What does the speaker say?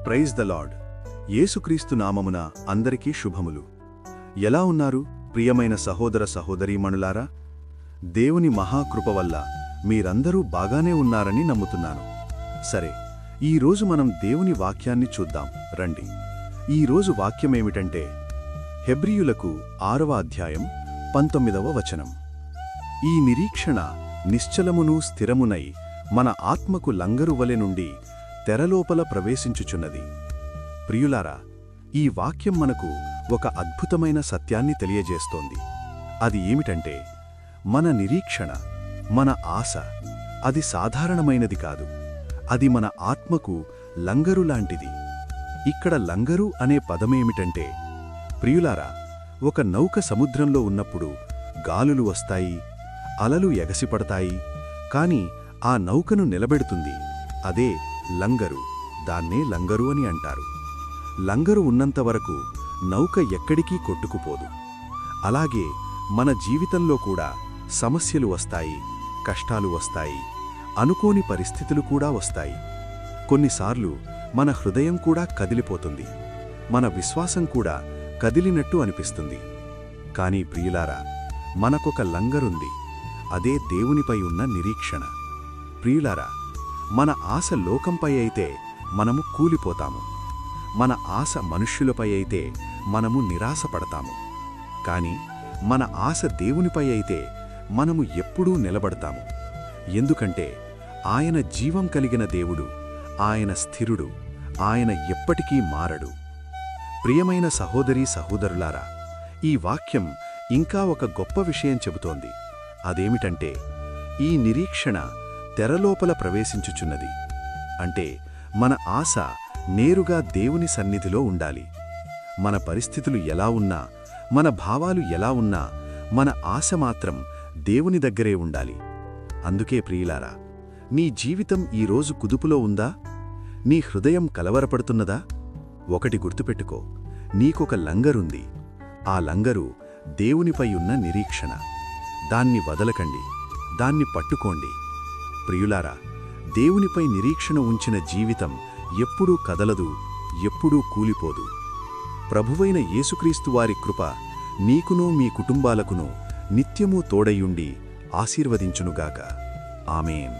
Praise the lord. యేసుక్రీస్తు నామమున అందరికీ శుభములు. ఎలా ఉన్నారు ప్రియమైన సహోదర సహోదరీమణులారా? దేవుని మహాకృప వల్ల మీరందరూ బాగానే ఉన్నారని నమ్ముతున్నాను. సరే, ఈరోజు మనం దేవుని వాక్యాన్ని చూద్దాం రండి. ఈరోజు వాక్యమేమిటంటే హెబ్రీయులకు 6వ అధ్యాయం 19వ వచనం. ఈ నిరీక్షణ నిశ్చలమును స్థిరమునై మన ఆత్మకు లంగరువలె నుండి తెరలోపల ప్రవేశించుచున్నది. ప్రియులారా, ఈ వాక్యం మనకు ఒక అద్భుతమైన సత్యాన్ని తెలియజేస్తోంది. అది ఏమిటంటే మన నిరీక్షణ, మన ఆశ అది సాధారణమైనది కాదు. అది మన ఆత్మకు లంగరు లాంటిది. ఇక్కడ లంగరు అనే పదమేమిటంటే, ప్రియులారా, ఒక నౌక సముద్రంలో ఉన్నప్పుడు గాలులు వస్తాయి, అలలు ఎగసిపడతాయి, కాని ఆ నౌకను నిలబెడుతుంది అదే లంగరు. దాన్నే లంగరు అని అంటారు. లంగరు ఉన్నంతవరకు నౌక ఎక్కడికీ కొట్టుకుపోదు. అలాగే మన జీవితంలో కూడా సమస్యలు వస్తాయి, కష్టాలు వస్తాయి, అనుకోని పరిస్థితులు కూడా వస్తాయి. కొన్నిసార్లు మన హృదయం కూడా కదిలిపోతుంది, మన విశ్వాసం కూడా కదిలినట్టు అనిపిస్తుంది. కానీ ప్రియులారా, మనకొక లంగరుంది, అదే దేవునిపై ఉన్న నిరీక్షణ. ప్రియులారా, మన ఆశ లోకంపై అయితే మనము కూలిపోతాము, మన ఆశ మనుష్యులపై అయితే మనము నిరాశపడతాము. కాని మన ఆశ దేవునిపై అయితే మనము ఎప్పుడూ నిలబడతాము. ఎందుకంటే ఆయన జీవం కలిగిన దేవుడు, ఆయన స్థిరుడు, ఆయన ఎప్పటికీ మారడు. ప్రియమైన సహోదరీ సహోదరులారా, ఈ వాక్యం ఇంకా ఒక గొప్ప విషయం చెబుతోంది. అదేమిటంటే ఈ నిరీక్షణ తెరలోపల ప్రవేశించుచున్నది. అంటే మన ఆశ నేరుగా దేవుని సన్నిధిలో ఉండాలి. మన పరిస్థితులు ఎలా ఉన్నా, మన భావాలు ఎలా ఉన్నా, మన ఆశ మాత్రం దేవుని దగ్గరే ఉండాలి. అందుకే ప్రియులారా, నీ జీవితం ఈరోజు కుదుపులో ఉందా? నీ హృదయం కలవరపడుతున్నదా? ఒకటి గుర్తుపెట్టుకో, నీకొక లంగరుంది. ఆ లంగరు దేవునిపై ఉన్న నిరీక్షణ. దాన్ని వదలకండి, దాన్ని పట్టుకోండి. ప్రియులారా, దేవునిపై నిరీక్షణ ఉంచిన జీవితం ఎప్పుడూ కదలదు, ఎప్పుడూ కూలిపోదు. ప్రభువైన యేసుక్రీస్తు వారి కృప నీకునూ మీ కుటుంబాలకునూ నిత్యమూ తోడయుండి ఆశీర్వదించునుగాక. ఆమేన్.